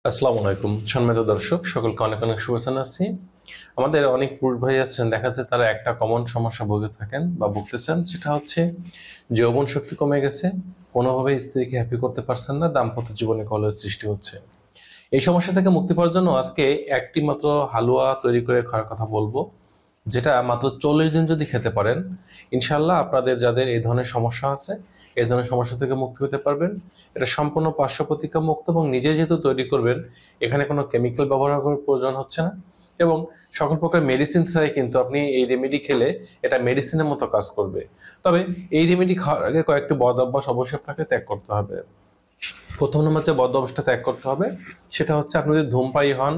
আসসালামু আলাইকুম সম্মানিত দর্শক সকলকে অনেক অনেক শুভেচ্ছা জানাচ্ছি। আমাদের অনেক পুরুষ ভাই আছেন, দেখা যাচ্ছে তারা একটা কমন সমস্যা ভুগে থাকেন বা ভুগতেছেন, সেটা হচ্ছে যৌবন শক্তি কমে গেছে, কোনোভাবে স্ত্রীকে হ্যাপি করতে পারছেন না, দাম্পত্য জীবনে কলহের সৃষ্টি হচ্ছে। এই সমস্যা থেকে মুক্তি পাওয়ার জন্য আজকে একটি মাত্র হালুয়া তৈরি করে খাওয়ার কথা বলবো, যেটা মাত্র 40 দিন যদি খেতে পারেন, ইনশাল্লাহ আপনাদের যাদের এই ধরনের সমস্যা আছে এই ধরনের সমস্যা থেকে মুক্তি পেতে পারবেন। এটা সম্পূর্ণ পার্শ্ব প্রতিক্রিয়া মুক্ত এবং নিজে যেহেতু তৈরি করবেন, এখানে কোনো কেমিক্যাল ব্যবহার করার প্রয়োজন হচ্ছে না এবং সকল প্রকার মেডিসিন ছাড়াই কিন্তু আপনি এই রেমেডি খেলে এটা মেডিসিনের মতো কাজ করবে। তবে এই রেমেডি খাওয়ার আগে কয়েকটি বদ অভ্যাস অবশ্যই আপনাকে ত্যাগ করতে হবে। প্রথম নম্বর যে বদ অভ্যাসটা ত্যাগ করতে হবে সেটা হচ্ছে, আপনি যদি ধূমপায়ী হন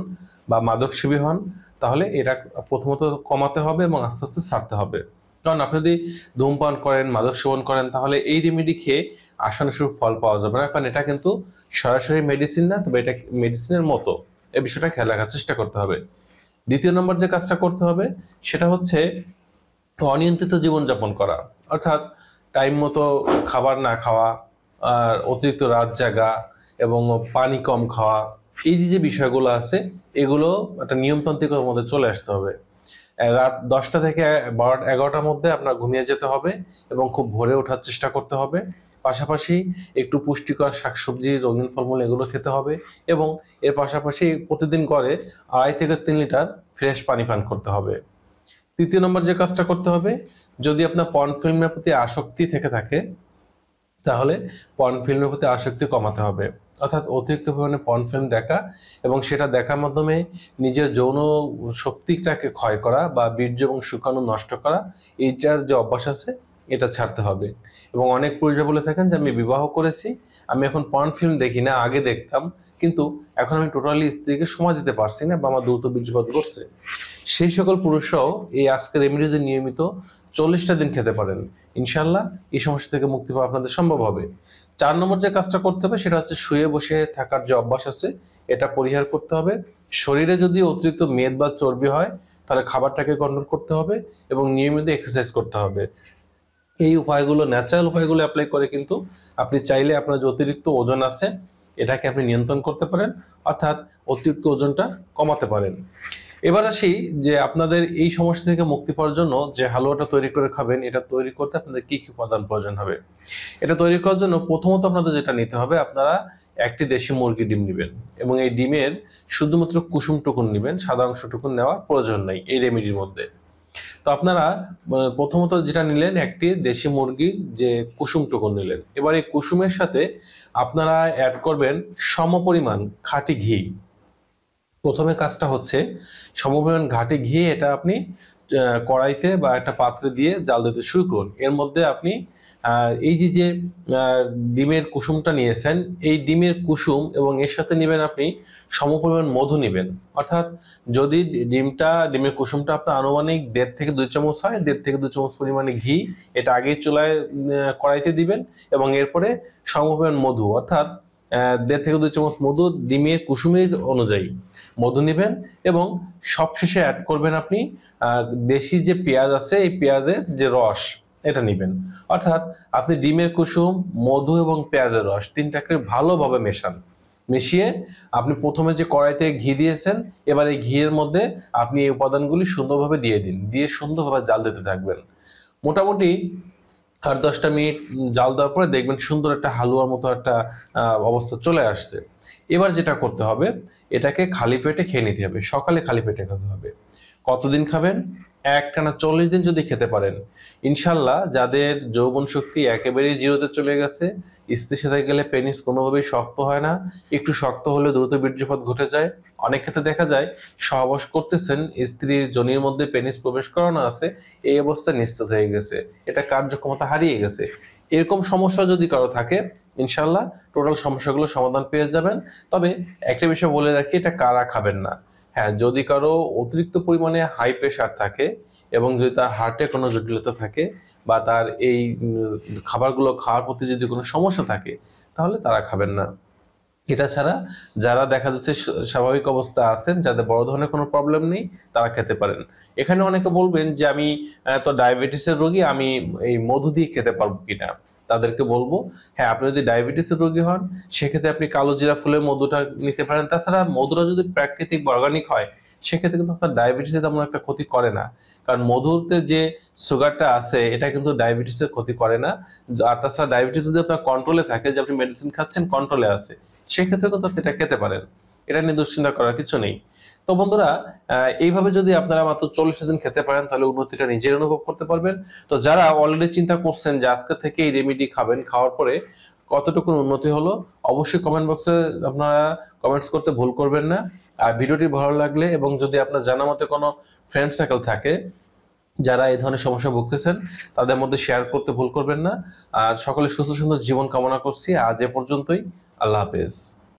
বা মাদকসেবী হন, তাহলে এটা প্রথমত কমাতে হবে এবং আস্তে আস্তে ছাড়তে হবে। কারণ আপনি যদি ধূমপান করেন, মাদক সেবন করেন, তাহলে এই রেমেডি খেয়ে আশানুরূপ ফল পাওয়া যাবে না, কারণ এটা কিন্তু সরাসরি মেডিসিন না, তবে এটা মেডিসিনের মতো। এই বিষয়টা খেয়াল রাখার চেষ্টা করতে হবে। দ্বিতীয় নম্বর যে কাজটা করতে হবে সেটা হচ্ছে অনিয়ন্ত্রিত জীবনযাপন করা, অর্থাৎ টাইম মতো খাবার না খাওয়া, আর অতিরিক্ত রাত জাগা এবং পানি কম খাওয়া, এই যে যে বিষয়গুলো আছে এগুলো একটা নিয়মতান্ত্রিকের মধ্যে চলে আসতে হবে। রাত 10টা থেকে 11টার মধ্যে আপনার ঘুমিয়ে যেতে হবে এবং খুব ভোরে ওঠার চেষ্টা করতে হবে। পাশাপাশি একটু পুষ্টিকর শাকসবজি, রঙিন ফলমূল এগুলো খেতে হবে এবং এর পাশাপাশি প্রতিদিন গড়ে 2.5 থেকে 3 লিটার ফ্রেশ পানি পান করতে হবে। তৃতীয় নম্বর যে কাজটা করতে হবে, যদি আপনার পর্ন ফিল্মের প্রতি আসক্তি থেকে থাকে, তাহলে পর্ন ফিল্মের প্রতি আসক্তি কমাতে হবে। অর্থাৎ অতিরিক্ত পরিমাণে পর্ন ফিল্ম দেখা এবং সেটা দেখার মাধ্যমে নিজের যৌন শক্তিটাকে ক্ষয় করা বা বীর্য এবং শুক্রাণু নষ্ট করা, এইটার যে অভ্যাস আছে এটা ছাড়তে হবে। এবং অনেক পুরুষরা বলে থাকেন যে আমি বিবাহ করেছি, আমি এখন পর্ন ফিল্ম দেখি না, আগে দেখতাম, কিন্তু এখন আমি টোটালি স্ত্রীকে সময় দিতে পারছি না বা আমার দ্রুত বীর্যপাত করছে। সেই সকল পুরুষরাও এই আজকের রেমেডি যদি নিয়মিত 40টা দিন খেতে পারেন, ইনশাল্লাহ এই সমস্যা থেকে মুক্তি পাওয়া আপনাদের সম্ভব হবে। 4 নম্বর যে কাজটা করতে হবে সেটা হচ্ছে, শুয়ে বসে থাকার যে অভ্যাস আছে এটা পরিহার করতে হবে। শরীরে যদি অতিরিক্ত মেদ বা চর্বি হয়, তাহলে খাবারটাকে কন্ট্রোল করতে হবে এবং নিয়মিত এক্সারসাইজ করতে হবে। এই উপায়গুলো, ন্যাচারাল উপায়গুলো অ্যাপ্লাই করে কিন্তু আপনি চাইলে আপনার যে অতিরিক্ত ওজন আছে এটাকে আপনি নিয়ন্ত্রণ করতে পারেন, অর্থাৎ অতিরিক্ত ওজনটা কমাতে পারেন। এবার আসি যে আপনাদের এই সমস্যা থেকে মুক্তি পাওয়ার জন্য যে হালুয়াটা তৈরি করে খাবেন, এটা তৈরি করতে আপনাদের কি কি উপাদান প্রয়োজন হবে। এটা তৈরি করার জন্য প্রথমত আপনাদের যেটা নিতে হবে, আপনারা একটি দেশি মুরগি ডিম নেবেন এবং এই ডিমের শুধুমাত্র কুসুমটুকুন নেবেন, সাদা অংশটুকুন নেওয়ার প্রয়োজন নেই এই রেমেডির মধ্যে। তো আপনারা প্রথমত যেটা নিলেন, একটি দেশি মুরগির যে কুসুমটুকুন নিলেন, এবার এই কুসুমের সাথে আপনারা অ্যাড করবেন সমপরিমাণ খাঁটি ঘি। প্রথমে কাজটা হচ্ছে, সমপরিমাণ ঘাটে ঘি এটা আপনি কড়াইতে বা একটা পাত্রে দিয়ে জাল দিতে শুরু করুন। এর মধ্যে আপনি এই যে যে ডিমের কুসুমটা নিয়েছেন, এই ডিমের কুসুম এবং এর সাথে নেবেন আপনি সমপরিমাণ মধু নেবেন। অর্থাৎ যদি ডিমের কুসুমটা আপনার আনুমানিক 1.5 থেকে 2 চামচ হয়, 1.5 থেকে 2 চামচ পরিমাণে ঘি এটা আগেই চুলায় কড়াইতে দিবেন এবং এরপরে সমপরিমাণ মধু, অর্থাৎ 1.5 থেকে 2 চামচ মধু ডিমের কুসুমের অনুযায়ী মধু নেবেন এবং সবশেষে অ্যাড করবেন আপনি আহ, দেশি যে পেঁয়াজ আছে এই পেঁয়াজের যে রস এটা নেবেন। অর্থাৎ আপনি ডিমের কুসুম, মধু এবং পেঁয়াজের রস তিনটাকে ভালোভাবে মেশান। মিশিয়ে আপনি প্রথমে যে কড়াইতে ঘি দিয়েছেন, এবার এই ঘিয়ের মধ্যে আপনি এই উপাদানগুলি সুন্দরভাবে দিয়ে দিন, দিয়ে সুন্দরভাবে জাল দিতে থাকবেন। মোটামুটি 8-10টা মিনিট জাল দেওয়ার পরে দেখবেন সুন্দর একটা হালুয়ার মতো একটা অবস্থা চলে আসছে। এবার যেটা করতে হবে, এটাকে খালি পেটে খেয়ে নিতে হবে, সকালে খালি পেটে খেতে হবে। কতদিন খাবেন? একটানা 40 দিন যদি খেতে পারেন, ইনশাল্লাহ যাদের যৌবন শক্তি একেবারেই জিরোতে চলে গেছে, স্ত্রীর সাথে গেলে পেনিস কোনোভাবেই শক্ত হয় না, একটু শক্ত হলে দ্রুত বীর্যপাত ঘটে যায়। অনেক ক্ষেত্রে দেখা যায় সহবাস করতেছেন, স্ত্রীর যোনির মধ্যে পেনিস প্রবেশ করানো আছে, এই অবস্থা নিশ্চিত হয়ে গেছে, এটা কার্যক্ষমতা হারিয়ে গেছে। এরকম সমস্যা যদি কারো থাকে, ইনশাল্লাহ টোটাল সমস্যাগুলো সমাধান পেয়ে যাবেন। তবে একটা বিষয় বলে রাখি, এটা কারা খাবেন না। হ্যাঁ, যদি কারো অতিরিক্ত পরিমাণে হাই প্রেশার থাকে এবং যদি তার হার্টে কোনো জটিলতা থাকে বা তার এই খাবারগুলো খাওয়ার প্রতি যদি কোনো সমস্যা থাকে, তাহলে তারা খাবেন না। এটা ছাড়া যারা দেখা যাচ্ছে স্বাভাবিক অবস্থা আছেন, যাদের বড় ধরনের কোনো প্রবলেম নেই, তারা খেতে পারেন। এখানে অনেকে বলবেন যে আমি তো ডায়াবেটিসের রোগী, আমি এই মধু দিয়ে খেতে পারবো কিনা। তাদেরকে বলবো হ্যাঁ, আপনি যদি ডায়াবেটিসের রোগী হন সেক্ষেত্রে আপনি কালো জিরা ফুলের মধুটা নিতে পারেন। তাছাড়া মধুটা যদি প্রাকৃতিক বা অর্গানিক হয় সেক্ষেত্রে কিন্তু আপনার ডায়াবেটিসের তেমন একটা ক্ষতি করে না, কারণ মধুতে যে সুগারটা আছে এটা কিন্তু ডায়াবেটিসের ক্ষতি করে না। আর তাছাড়া ডায়াবেটিস যদি আপনার কন্ট্রোলে থাকে, যে আপনি মেডিসিন খাচ্ছেন কন্ট্রোলে আছে, সেক্ষেত্রে কিন্তু আপনি এটা খেতে পারেন, এটা নিয়ে দুশ্চিন্তা করার কিছু নেই। তো বন্ধুরা, এইভাবে যদি আপনারা মাত্র 40 দিন খেতে পারেন তাহলে উন্নতিটা নিজের অনুভব করতে পারবেন। তো যারা অলরেডি চিন্তা করছেন যে আজকে থেকে এই রেমেডি খাবেন, খাওয়ার পরে কতটুকু উন্নতি হলো, অবশ্যই কমেন্ট বক্সে আপনারা কমেন্টস করতে ভুল করবেন না। আর ভিডিওটি ভালো লাগলে এবং যদি আপনার জানা মতে কোনো ফ্রেন্ড সার্কেল থাকে যারা এই ধরনের সমস্যা ভুগতেছেন তাদের মধ্যে শেয়ার করতে ভুল করবেন না। আর সকলে সুস্থ সুন্দর জীবন কামনা করছি। আজ এ পর্যন্তই। আল্লাহ হাফেজ।